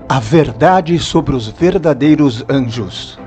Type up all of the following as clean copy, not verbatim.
A verdade sobre os verdadeiros anjos.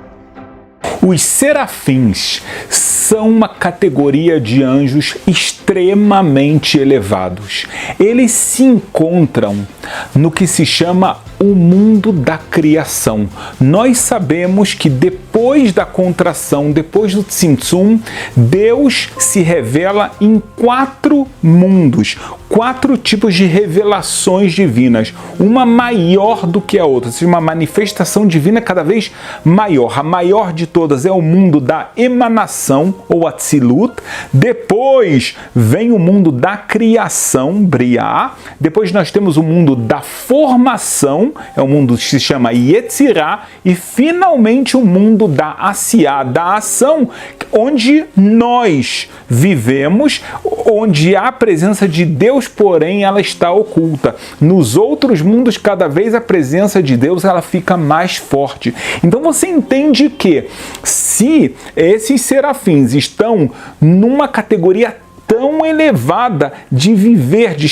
Os serafins são uma categoria de anjos extremamente elevados. Eles se encontram no que se chama o mundo da criação. Nós sabemos que depois da contração, depois do Tzimtzum, Deus se revela em 4 mundos, 4 tipos de revelações divinas, uma maior do que a outra, ou seja, uma manifestação divina cada vez maior. A maior de todas é o mundo da emanação, ou Atzilut. Depois vem o mundo da criação, Briá. Depois nós temos o mundo da formação, é o mundo que se chama Yetzirá. E finalmente o mundo da Asiá, da ação, onde nós vivemos, onde há a presença de Deus, porém ela está oculta. Nos outros mundos, cada vez a presença de Deus ela fica mais forte. Então você entende que se esses serafins estão numa categoria tão elevada de viver, de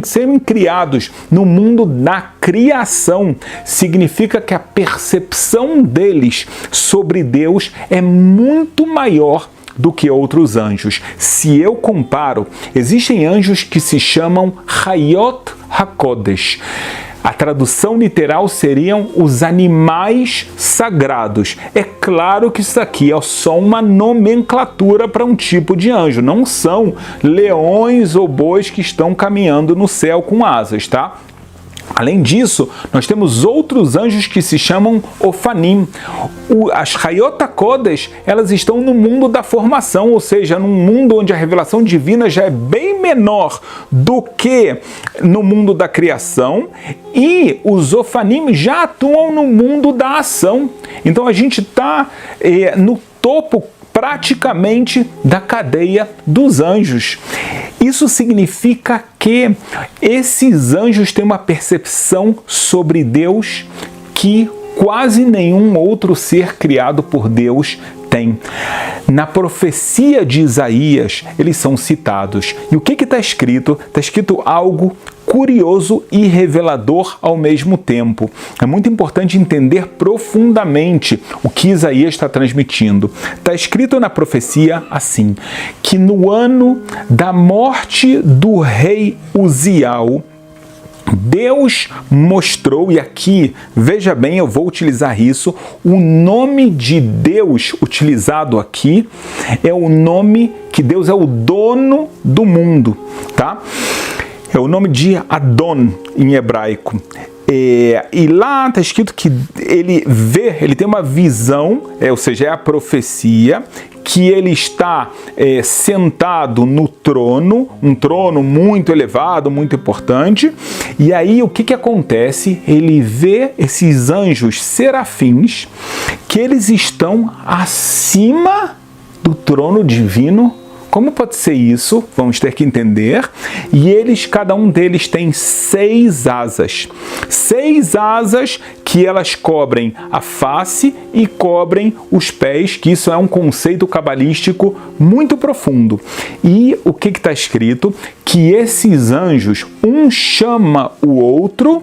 serem criados no mundo da criação, significa que a percepção deles sobre Deus é muito maior do que outros anjos. Se eu comparo, existem anjos que se chamam Hayot HaKodesh. A tradução literal seriam os animais sagrados. É claro que isso aqui é só uma nomenclatura para um tipo de anjo. Não são leões ou bois que estão caminhando no céu com asas, tá? Além disso, nós temos outros anjos que se chamam Ofanim. As Hayot HaKodesh, elas estão no mundo da formação, ou seja, num mundo onde a revelação divina já é bem menor do que no mundo da criação, e os Ofanim já atuam no mundo da ação. Então a gente está no topo praticamente da cadeia dos anjos. Isso significa que esses anjos têm uma percepção sobre Deus que quase nenhum outro ser criado por Deus tem. Na profecia de Isaías, eles são citados. E o que está escrito? Está escrito algo curioso e revelador ao mesmo tempo. É muito importante entender profundamente o que Isaías está transmitindo. Está escrito na profecia assim, que no ano da morte do rei Uziel, Deus mostrou, e aqui, veja bem, eu vou utilizar isso, o nome de Deus utilizado aqui é o nome que Deus é o dono do mundo, tá? É o nome de Adon em hebraico. E lá está escrito que ele tem uma visão, ou seja, é a profecia, que ele está sentado no trono, um trono muito elevado, muito importante. E aí o que acontece? Ele vê esses anjos serafins, que eles estão acima do trono divino. Como pode ser isso? Vamos ter que entender. E cada um deles tem 6 asas. 6 asas que elas cobrem a face e cobrem os pés, que isso é um conceito cabalístico muito profundo. E o que está escrito? Que esses anjos, um chama o outro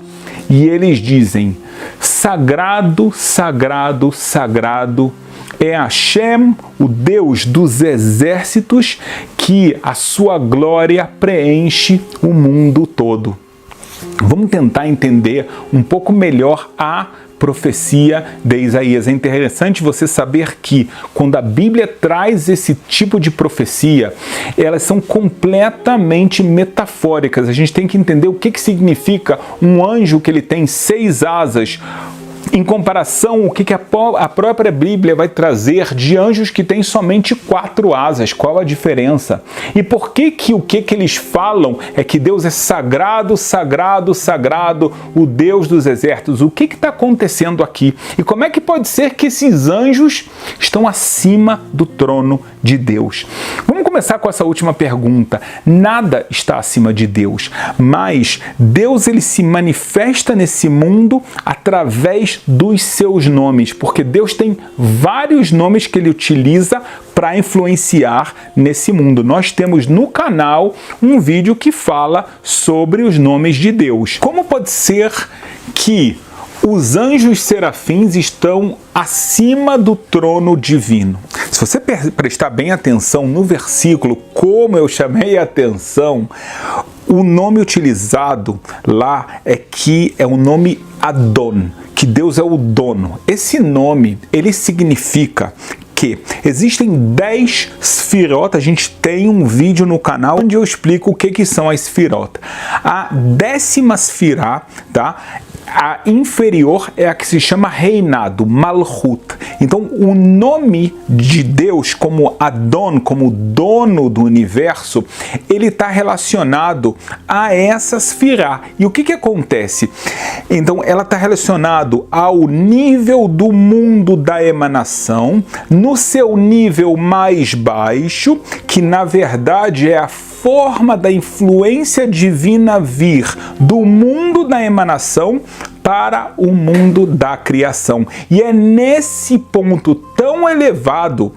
e eles dizem: sagrado, sagrado, sagrado é Hashem, o Deus dos exércitos, que a sua glória preenche o mundo todo. Vamos tentar entender um pouco melhor a profecia de Isaías. É interessante você saber que quando a Bíblia traz esse tipo de profecia, elas são completamente metafóricas. A gente tem que entender o que significa um anjo que ele tem 6 asas, em comparação, o que a própria Bíblia vai trazer de anjos que têm somente 4 asas. Qual a diferença? E por que eles falam é que Deus é sagrado, sagrado, sagrado, o Deus dos exércitos? O que está acontecendo aqui? E como é que pode ser que esses anjos estão acima do trono de Deus? Vamos começar com essa última pergunta. Nada está acima de Deus, mas Deus ele se manifesta nesse mundo através dos seus nomes, porque Deus tem vários nomes que ele utiliza para influenciar nesse mundo. Nós temos no canal um vídeo que fala sobre os nomes de Deus. Como pode ser que os anjos serafins estão acima do trono divino. Se você prestar bem atenção no versículo, como eu chamei a atenção, o nome utilizado lá é o nome Adon, que Deus é o dono. Esse nome, ele significa que existem 10 Sfirot. A gente tem um vídeo no canal onde eu explico o que são as Sfirot. A 10ª Sfirá, tá? A inferior é a que se chama reinado, Malchut. Então, o nome de Deus como Adon, como dono do universo, ele está relacionado a essa Sfirá. E o que acontece? Então, ela está relacionado ao nível do mundo da emanação, no seu nível mais baixo, que na verdade é a forma da influência divina vir do mundo da emanação para o mundo da criação. E é nesse ponto tão elevado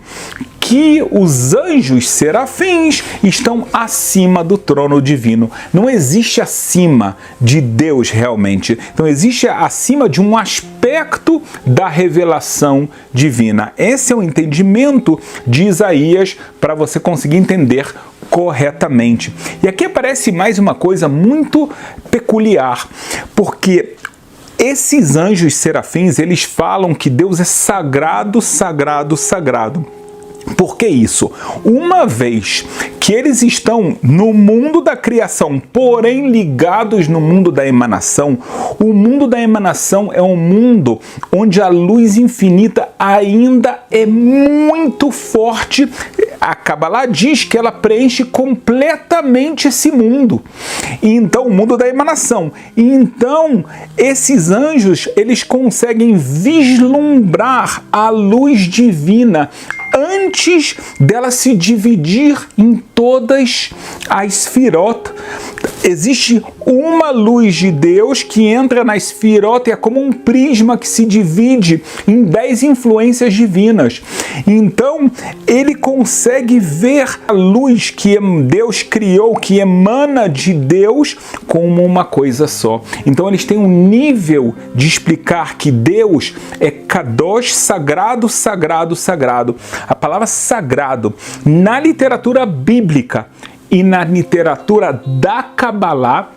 que os anjos serafins estão acima do trono divino. Não existe acima de Deus realmente. Então existe acima de um aspecto da revelação divina. Esse é o entendimento de Isaías para você conseguir entender corretamente. E aqui aparece mais uma coisa muito peculiar, porque esses anjos serafins, eles falam que Deus é sagrado, sagrado, sagrado. Por que isso? Uma vez que eles estão no mundo da criação, porém ligados no mundo da emanação, o mundo da emanação é um mundo onde a luz infinita ainda é muito forte. A Kabbalah diz que ela preenche completamente esse mundo. E então, o mundo da emanação. E então, esses anjos, eles conseguem vislumbrar a luz divina antes dela se dividir em todas as Sfirot. Existe uma luz de Deus que entra na Sfirot e é como um prisma que se divide em 10 influências divinas. Então, ele consegue ver a luz que Deus criou, que emana de Deus, como uma coisa só. Então, eles têm um nível de explicar que Deus é Kadosh, sagrado, sagrado, sagrado. A palavra sagrado, na literatura bíblica e na literatura da Kabbalah,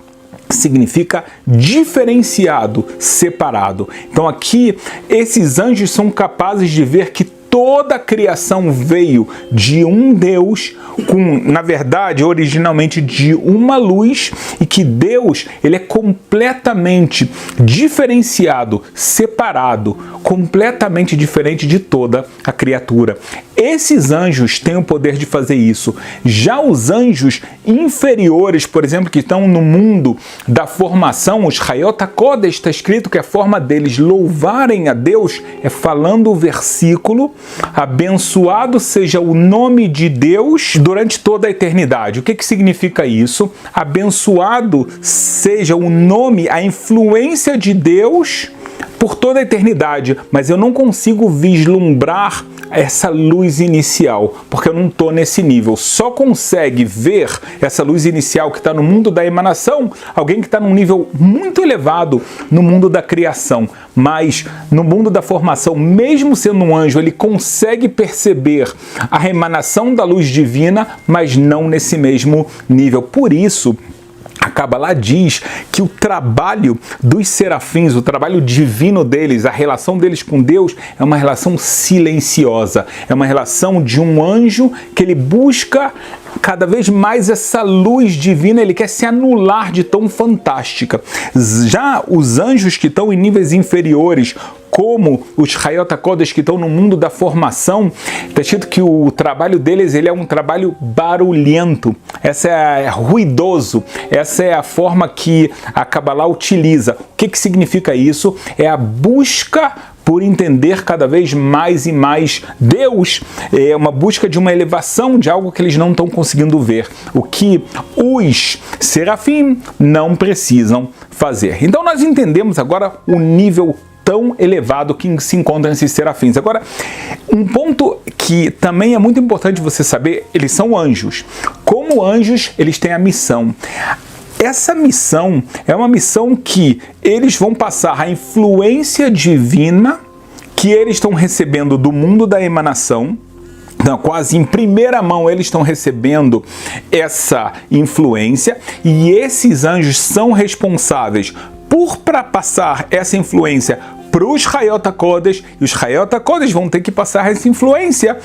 significa diferenciado, separado. Então aqui, esses anjos são capazes de ver que toda a criação veio de um Deus, na verdade, originalmente de uma luz, e que Deus, ele é completamente diferenciado, separado, completamente diferente de toda a criatura. Esses anjos têm o poder de fazer isso. Já os anjos inferiores, por exemplo, que estão no mundo da formação, os Hayot HaKodesh, está escrito que a forma deles louvarem a Deus é falando o versículo: abençoado seja o nome de Deus durante toda a eternidade. O que significa isso? Abençoado seja o nome, a influência de Deus por toda a eternidade, mas eu não consigo vislumbrar essa luz inicial, porque eu não estou nesse nível. Só consegue ver essa luz inicial que está no mundo da emanação alguém que está num nível muito elevado no mundo da criação. Mas no mundo da formação, mesmo sendo um anjo, ele consegue perceber a emanação da luz divina, mas não nesse mesmo nível. Por isso, a Kabbalah diz que o trabalho dos serafins, o trabalho divino deles, a relação deles com Deus é uma relação silenciosa. É uma relação de um anjo que ele busca cada vez mais essa luz divina, ele quer se anular de tão fantástica. Já os anjos que estão em níveis inferiores, como os Hayot HaKodesh que estão no mundo da formação, está escrito que o trabalho deles ele é um trabalho barulhento, ruidoso, essa é a forma que a Kabbalah utiliza. O que significa isso? É a busca por entender cada vez mais e mais Deus, é uma busca de uma elevação de algo que eles não estão conseguindo ver, o que os serafim não precisam fazer. Então nós entendemos agora o nível tão elevado que se encontram esses serafins. Agora, um ponto que também é muito importante você saber, eles são anjos. Como anjos, eles têm a missão. Essa missão é uma missão que eles vão passar a influência divina que eles estão recebendo do mundo da emanação. Então, quase em primeira mão eles estão recebendo essa influência, e esses anjos são responsáveis por passar essa influência para os Hayot HaKodesh, e os Hayot HaKodesh vão ter que passar essa influência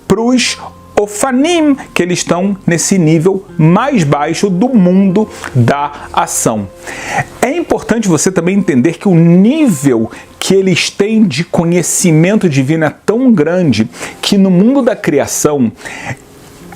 para os Ofanim, que eles estão nesse nível mais baixo do mundo da ação. É importante você também entender que o nível que eles têm de conhecimento divino é tão grande que no mundo da criação,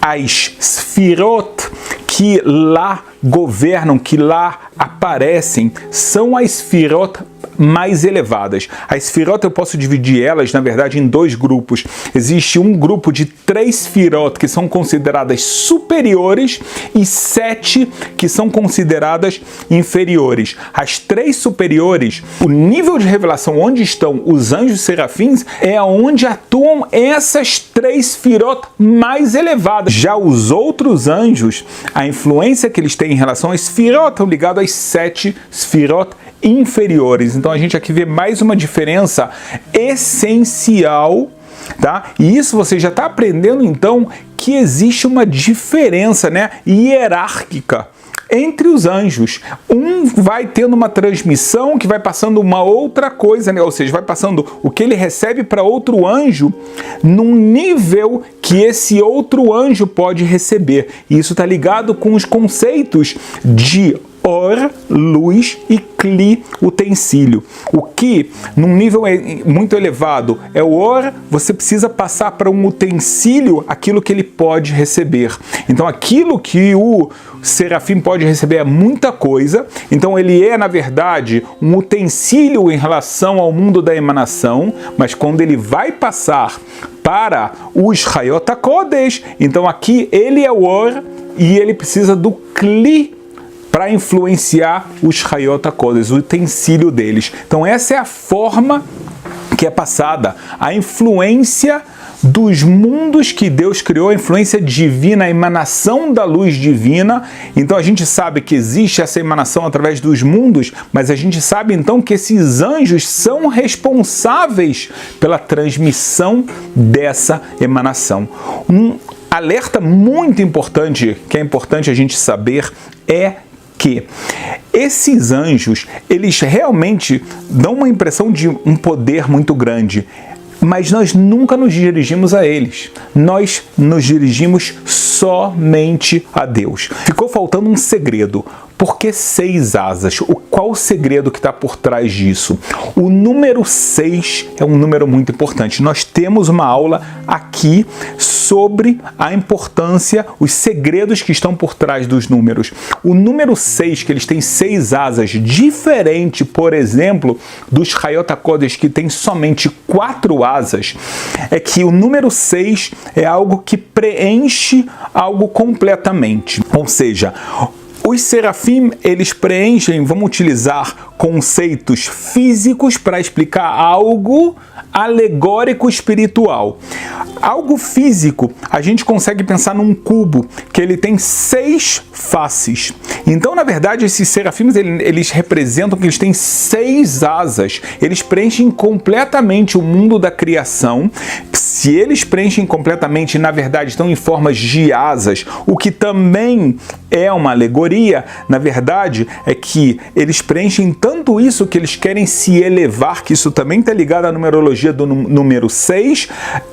as Sfirot que lá governam, que lá aparecem, são as Sfirot mais elevadas. As Sfirot eu posso dividir elas, na verdade, em dois grupos. Existe um grupo de 3 Sfirot que são consideradas superiores e 7 que são consideradas inferiores. As 3 superiores, o nível de revelação onde estão os anjos serafins é onde atuam essas 3 Sfirot mais elevadas. Já os outros anjos, a influência que eles têm em relação às Sfirot estão ligados às 7 Sfirot inferiores. Então a gente aqui vê mais uma diferença essencial, tá? E isso você já está aprendendo então que existe uma diferença, né, hierárquica entre os anjos. Um vai tendo uma transmissão que vai passando uma outra coisa, né? Ou seja, vai passando o que ele recebe para outro anjo num nível que esse outro anjo pode receber. E isso está ligado com os conceitos de Or, luz, e Kli, utensílio. O que, num nível muito elevado, é o Or, você precisa passar para um utensílio aquilo que ele pode receber. Então, aquilo que o serafim pode receber é muita coisa. Então, ele é, na verdade, um utensílio em relação ao mundo da emanação, mas quando ele vai passar para os Hayot HaKodesh, então aqui ele é o Or e ele precisa do Kli para influenciar os Hayot HaKodesh, o utensílio deles. Então essa é a forma que é passada, a influência dos mundos que Deus criou, a influência divina, a emanação da luz divina. Então a gente sabe que existe essa emanação através dos mundos, mas a gente sabe então que esses anjos são responsáveis pela transmissão dessa emanação. Um alerta muito importante, que é importante a gente saber, é que esses anjos, eles realmente dão uma impressão de um poder muito grande, mas nós nunca nos dirigimos a eles. Nós nos dirigimos somente a Deus. Ficou faltando um segredo. Por que 6 asas? Qual o segredo que está por trás disso? O número 6 é um número muito importante. Nós temos uma aula aqui sobre a importância, os segredos que estão por trás dos números. O número 6, que eles têm 6 asas, diferente, por exemplo, dos Hayot HaKodesh, que tem somente 4 asas, é que o número 6 é algo que preenche algo completamente. Ou seja, os serafim, eles preenchem, vamos utilizar conceitos físicos para explicar algo alegórico espiritual. Algo físico, a gente consegue pensar num cubo, que ele tem 6 faces. Então, na verdade, esses serafins, eles representam que eles têm 6 asas. Eles preenchem completamente o mundo da criação. Se eles preenchem completamente, na verdade, estão em formas de asas, o que também é uma alegoria, na verdade, é que eles preenchem tanto isso que eles querem se elevar, que isso também está ligado à numerologia do número 6,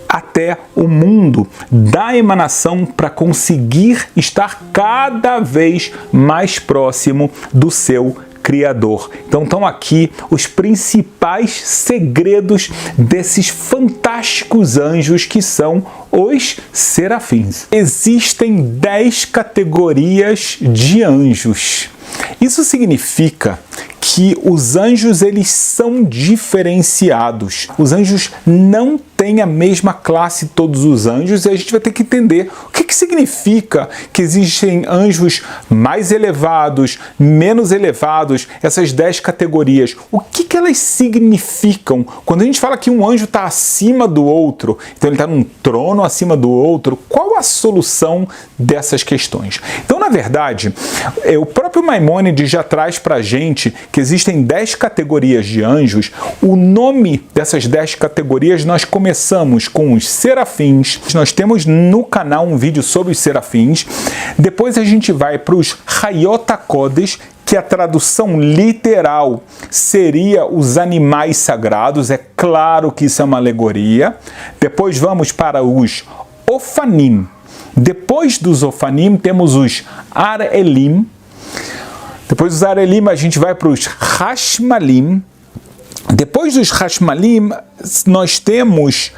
até o mundo da emanação, para conseguir estar cada vez mais próximo do seu Criador. Então estão aqui os principais segredos desses fantásticos anjos que são os serafins. Existem 10 categorias de anjos. Isso significa que os anjos eles são diferenciados. Os anjos não têm a mesma classe todos os anjos, e a gente vai ter que entender o que significa que existem anjos mais elevados, menos elevados, essas 10 categorias. O que elas significam? Quando a gente fala que um anjo está acima do outro, então ele está num trono acima do outro, qual a solução dessas questões? Então, na verdade, o próprio Maimônides já traz para a gente que existem 10 categorias de anjos. O nome dessas 10 categorias nós começamos com os serafins. Nós temos no canal um vídeo sobre os serafins. Depois a gente vai para os Hayot HaKodesh, que a tradução literal seria os animais sagrados. É claro que isso é uma alegoria. Depois vamos para os Ofanim. Depois dos Ofanim temos os Ar-Elim. Depois dos Ar-Elim a gente vai para os Hashmalim. Depois dos Hashmalim nós temos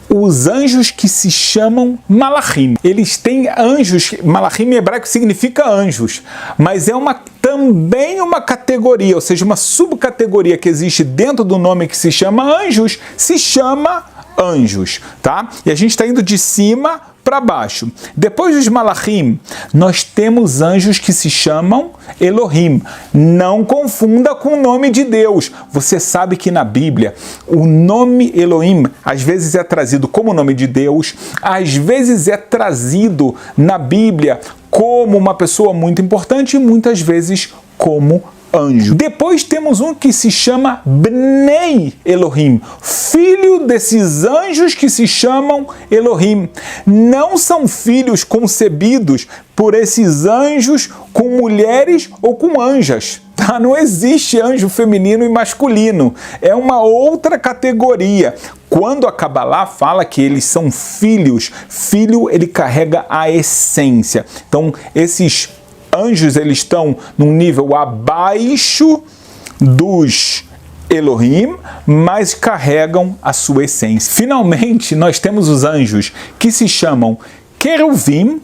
os anjos que se chamam Malachim. Eles têm anjos, Malachim em hebraico significa anjos, mas é também uma categoria, ou seja, uma subcategoria que existe dentro do nome que se chama anjos, se chama anjos, tá? E a gente está indo de cima para baixo. Depois dos Malachim, nós temos anjos que se chamam Elohim. Não confunda com o nome de Deus. Você sabe que na Bíblia o nome Elohim às vezes é trazido como nome de Deus, às vezes é trazido na Bíblia como uma pessoa muito importante e muitas vezes como anjo. Depois temos um que se chama Bnei Elohim, filho desses anjos que se chamam Elohim. Não são filhos concebidos por esses anjos com mulheres ou com anjas. Tá? Não existe anjo feminino e masculino. É uma outra categoria. Quando a Kabbalah fala que eles são filhos, filho ele carrega a essência. Então esses anjos eles estão num nível abaixo dos Elohim, mas carregam a sua essência. Finalmente, nós temos os anjos que se chamam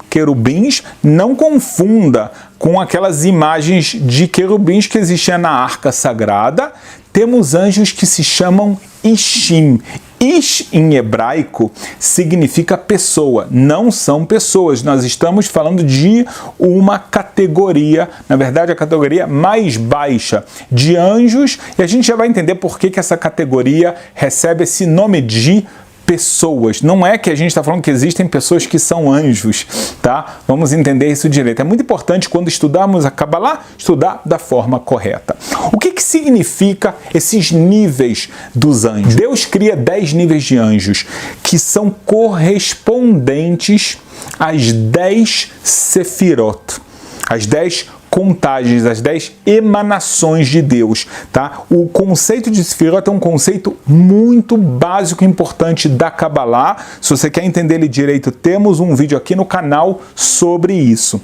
querubins, não confunda com aquelas imagens de querubins que existiam na Arca Sagrada. Temos anjos que se chamam Ishim. Ish, em hebraico, significa pessoa. Não são pessoas. Nós estamos falando de uma categoria, na verdade, a categoria mais baixa de anjos. E a gente já vai entender por que essa categoria recebe esse nome de pessoas. Não é que a gente está falando que existem pessoas que são anjos, tá? Vamos entender isso direito. É muito importante, quando estudarmos a Kabbalah, estudar da forma correta. O que significa esses níveis dos anjos? Deus cria 10 níveis de anjos, que são correspondentes às 10 sefirot, às 10 contagens, as 10 emanações de Deus, tá? O conceito de Sefirot é um conceito muito básico e importante da Kabbalah. Se você quer entender ele direito, temos um vídeo aqui no canal sobre isso.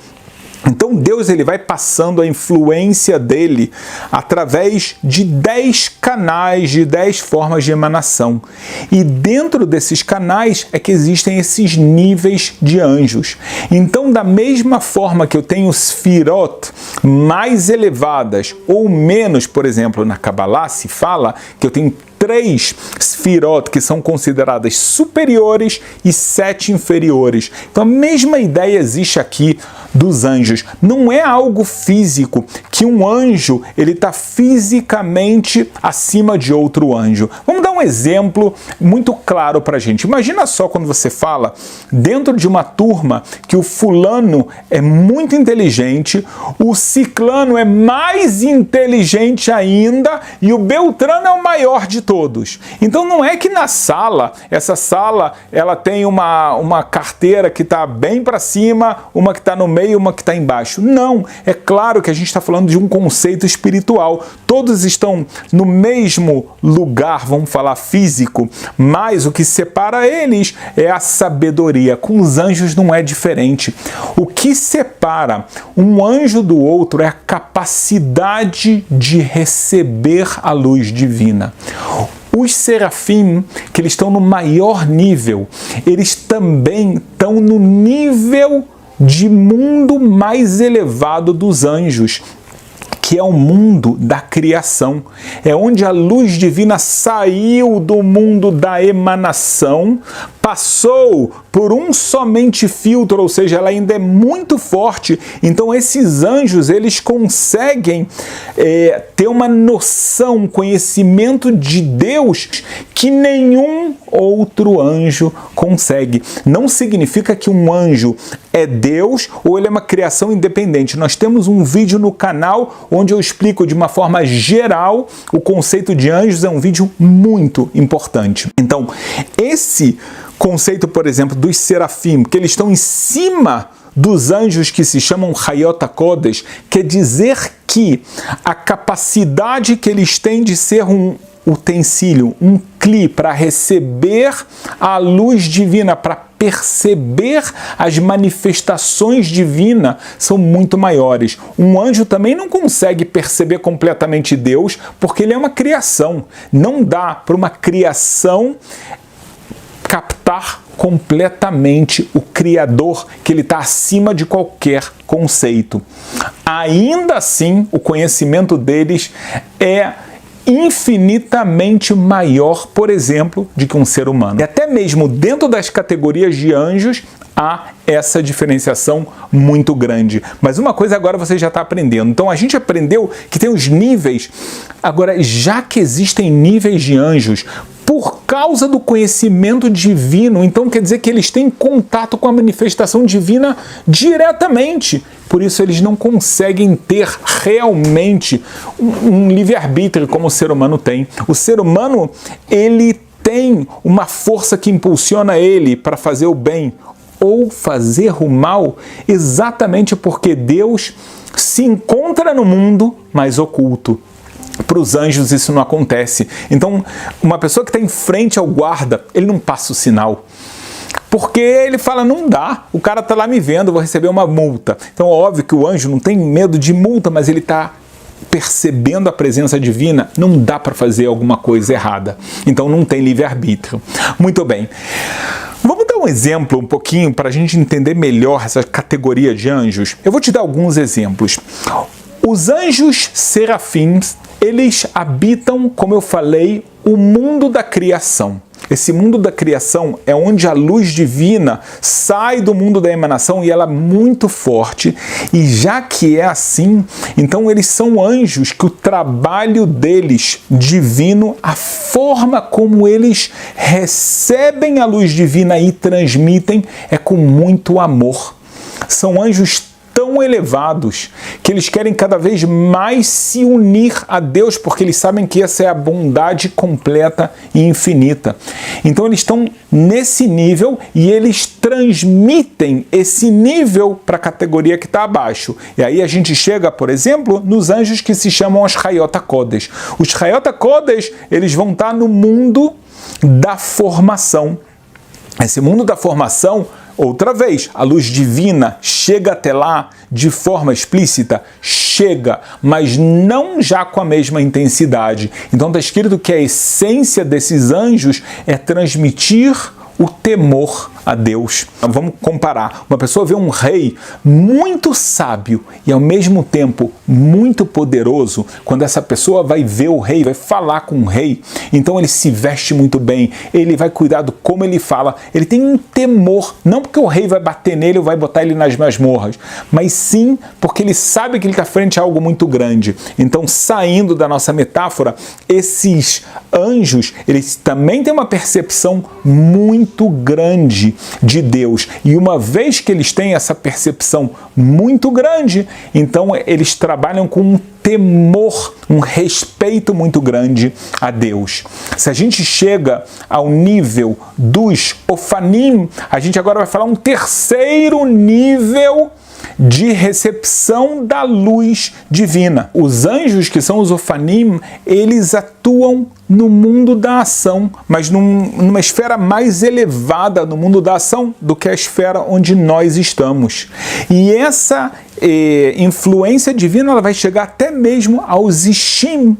Então Deus ele vai passando a influência dele através de 10 canais, de 10 formas de emanação. E dentro desses canais é que existem esses níveis de anjos. Então, da mesma forma que eu tenho Sefirot mais elevadas ou menos, por exemplo, na Kabbalah se fala que eu tenho 3 Sefirot que são consideradas superiores e 7 inferiores. Então a mesma ideia existe aqui dos anjos. Não é algo físico, que um anjo ele está fisicamente acima de outro anjo. Vamos dar um exemplo muito claro para a gente. Imagina só quando você fala dentro de uma turma que o fulano é muito inteligente, o ciclano é mais inteligente ainda e o beltrano é o maior de todos. Então não é que na sala, essa sala ela tem uma carteira que está bem para cima, uma que está no meio, uma que está embaixo. Não, é claro que a gente está falando de um conceito espiritual. Todos estão no mesmo lugar, vamos falar físico, mas o que separa eles é a sabedoria. Com os anjos não é diferente. O que separa um anjo do outro é a capacidade de receber a luz divina. Os serafim, que eles estão no maior nível, eles também estão no nível de mundo mais elevado dos anjos, que é o mundo da criação. É onde a luz divina saiu do mundo da emanação, passou por um somente filtro, ou seja, ela ainda é muito forte. Então esses anjos, eles conseguem ter uma noção, um conhecimento de Deus que nenhum outro anjo consegue. Não significa que um anjo é Deus ou ele é uma criação independente. Nós temos um vídeo no canal onde eu explico de uma forma geral o conceito de anjos, é um vídeo muito importante. Então, esse conceito, por exemplo, dos serafim, que eles estão em cima dos anjos que se chamam Hayot HaKodesh, quer dizer que a capacidade que eles têm de ser um utensílio, um cli para receber a luz divina, para perceber as manifestações divinas, são muito maiores. Um anjo também não consegue perceber completamente Deus, porque ele é uma criação. Não dá para uma criação captar completamente o Criador, que ele está acima de qualquer conceito. Ainda assim, o conhecimento deles é infinitamente maior, por exemplo, de que um ser humano. E até mesmo dentro das categorias de anjos, há essa diferenciação muito grande. Mas uma coisa agora você já está aprendendo. Então a gente aprendeu que tem os níveis. Agora, já que existem níveis de anjos, por causa do conhecimento divino, então quer dizer que eles têm contato com a manifestação divina diretamente. Por isso eles não conseguem ter realmente um livre-arbítrio como o ser humano tem. O ser humano, ele tem uma força que impulsiona ele para fazer o bem ou fazer o mal, exatamente porque Deus se encontra no mundo, mas oculto. Para os anjos isso não acontece. Então, uma pessoa que está em frente ao guarda, ele não passa o sinal. Porque ele fala, não dá, o cara está lá me vendo, vou receber uma multa. Então, óbvio que o anjo não tem medo de multa, mas ele está percebendo a presença divina, não dá para fazer alguma coisa errada. Então, não tem livre-arbítrio. Muito bem. Vamos dar um exemplo um pouquinho para a gente entender melhor essa categoria de anjos. Eu vou te dar alguns exemplos. Os anjos serafins, eles habitam, como eu falei, o mundo da criação. Esse mundo da criação é onde a luz divina sai do mundo da emanação e ela é muito forte. E já que é assim, então eles são anjos que o trabalho deles divino, a forma como eles recebem a luz divina e transmitem é com muito amor. São anjos tão elevados que eles querem cada vez mais se unir a Deus, porque eles sabem que essa é a bondade completa e infinita. Então eles estão nesse nível e eles transmitem esse nível para a categoria que está abaixo. E aí a gente chega, por exemplo, nos anjos que se chamam os Hayot HaKodesh. Os Hayot HaKodesh, eles vão estar no mundo da formação. Esse mundo da formação, outra vez, a luz divina chega até lá de forma explícita? Chega, mas não já com a mesma intensidade. Então está escrito que a essência desses anjos é transmitir o temor a Deus. Vamos comparar. Uma pessoa vê um rei muito sábio e ao mesmo tempo muito poderoso. Quando essa pessoa vai ver o rei, vai falar com o rei, então ele se veste muito bem, ele vai cuidar do como ele fala, ele tem um temor, não porque o rei vai bater nele ou vai botar ele nas masmorras, mas sim porque ele sabe que ele está frente a algo muito grande. Então, saindo da nossa metáfora, esses anjos, eles também têm uma percepção muito grande de Deus. E uma vez que eles têm essa percepção muito grande, então eles trabalham com um temor, um respeito muito grande a Deus. Se a gente chega ao nível dos Ofanim, a gente agora vai falar um terceiro nível de recepção da luz divina. Os anjos, que são os Ofanim, eles atuam no mundo da ação, mas numa esfera mais elevada no mundo da ação do que a esfera onde nós estamos. E essa influência divina, ela vai chegar até mesmo aos Ishim,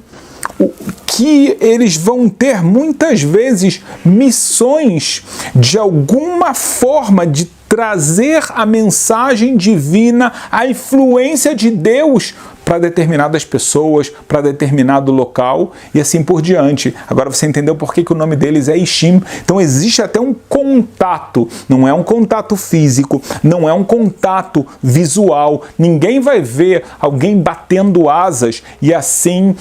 que eles vão ter muitas vezes missões de alguma forma de trazer a mensagem divina, a influência de Deus para determinadas pessoas, para determinado local e assim por diante. Agora você entendeu por que o nome deles é Ishim. Então existe até um contato, não é um contato físico, não é um contato visual. Ninguém vai ver alguém batendo asas e assim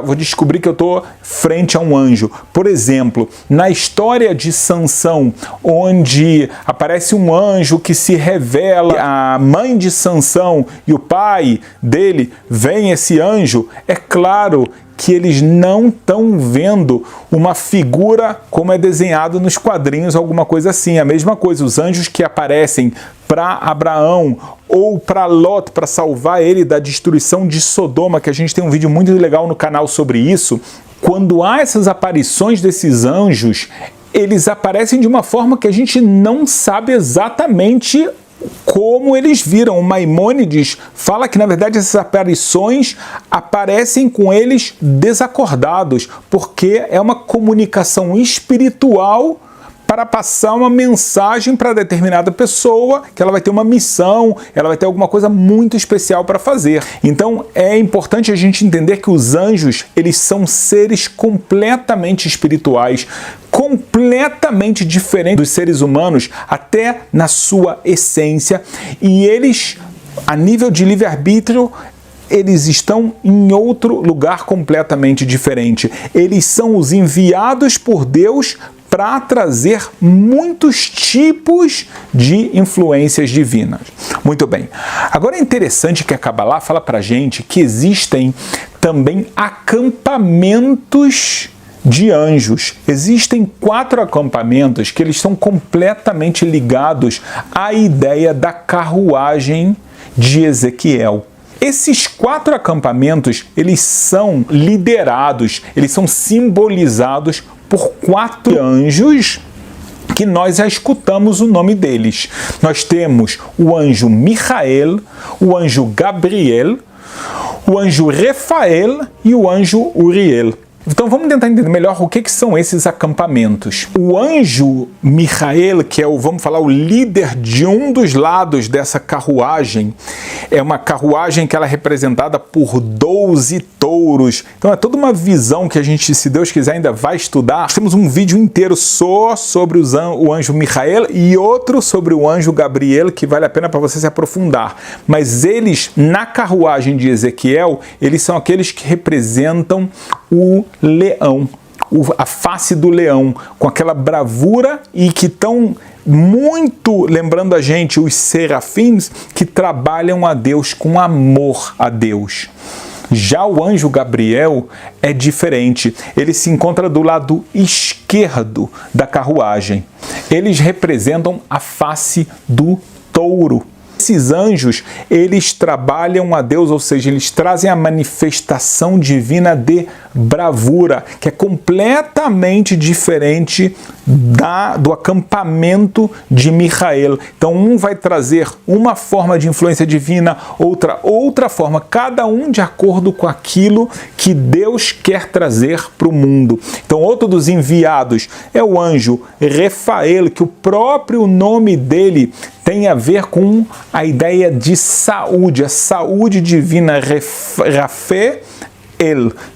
vou descobrir que eu estou frente a um anjo. Por exemplo, na história de Sansão, onde aparece um anjo que se revela, a mãe de Sansão e o pai dele, vem esse anjo, é claro que eles não estão vendo uma figura como é desenhado nos quadrinhos, alguma coisa assim. A mesma coisa, os anjos que aparecem para Abraão ou para Lot, para salvar ele da destruição de Sodoma, que a gente tem um vídeo muito legal no canal sobre isso. Quando há essas aparições desses anjos, eles aparecem de uma forma que a gente não sabe exatamente como eles viram. O Maimônides fala que, na verdade, essas aparições aparecem com eles desacordados, porque é uma comunicação espiritual para passar uma mensagem para determinada pessoa, que ela vai ter uma missão, ela vai ter alguma coisa muito especial para fazer. Então é importante a gente entender que os anjos, eles são seres completamente espirituais, completamente diferentes dos seres humanos, até na sua essência, e eles, a nível de livre-arbítrio, eles estão em outro lugar completamente diferente. Eles são os enviados por Deus para trazer muitos tipos de influências divinas. Muito bem. Agora é interessante que a Kabbalah fala para a gente que existem também acampamentos de anjos. Existem 4 acampamentos que eles estão completamente ligados à ideia da carruagem de Ezequiel. Esses 4 acampamentos, eles são liderados, eles são simbolizados por 4 anjos que nós já escutamos o nome deles. Nós temos o anjo Michael, o anjo Gabriel, o anjo Rafael e o anjo Uriel. Então vamos tentar entender melhor o que são esses acampamentos. O anjo Michael, que é o líder de um dos lados dessa carruagem, é uma carruagem que ela é representada por 12 touros. Então é toda uma visão que a gente, se Deus quiser, ainda vai estudar. Nós temos um vídeo inteiro só sobre o anjo Michael e outro sobre o anjo Gabriel, que vale a pena para você se aprofundar. Mas eles, na carruagem de Ezequiel, eles são aqueles que representam o leão, a face do leão, com aquela bravura e que estão muito lembrando a gente os serafins que trabalham a Deus com amor a Deus. Já o anjo Gabriel é diferente, ele se encontra do lado esquerdo da carruagem. Eles representam a face do touro. Esses anjos, eles trabalham a Deus, ou seja, eles trazem a manifestação divina de bravura, que é completamente diferente do acampamento de Michael. Então, um vai trazer uma forma de influência divina, outra forma, cada um de acordo com aquilo que Deus quer trazer para o mundo. Então, outro dos enviados é o anjo Rafael, que o próprio nome dele tem a ver com a ideia de saúde, a saúde divina. Rafael,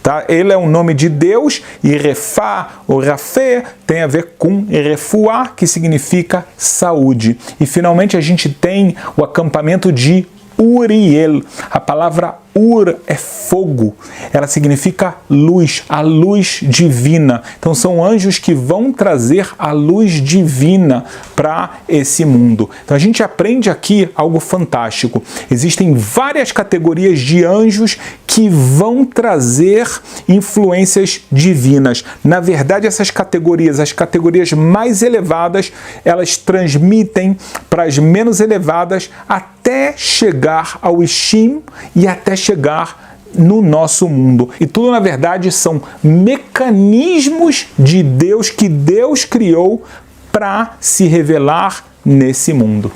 tá? Ele é um nome de Deus, e Refá ou Rafé tem a ver com Refuá, que significa saúde. E finalmente a gente tem o acampamento de Uriel. A palavra Ur é fogo, ela significa luz, a luz divina. Então são anjos que vão trazer a luz divina para esse mundo. Então a gente aprende aqui algo fantástico. Existem várias categorias de anjos que vão trazer influências divinas. Na verdade, essas categorias, as categorias mais elevadas, elas transmitem para as menos elevadas até chegar ao Ishim e até chegar no nosso mundo. E tudo, na verdade, são mecanismos de Deus que Deus criou para se revelar nesse mundo.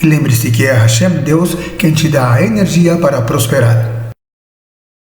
Lembre-se que é Hashem Deus quem te dá a energia para prosperar.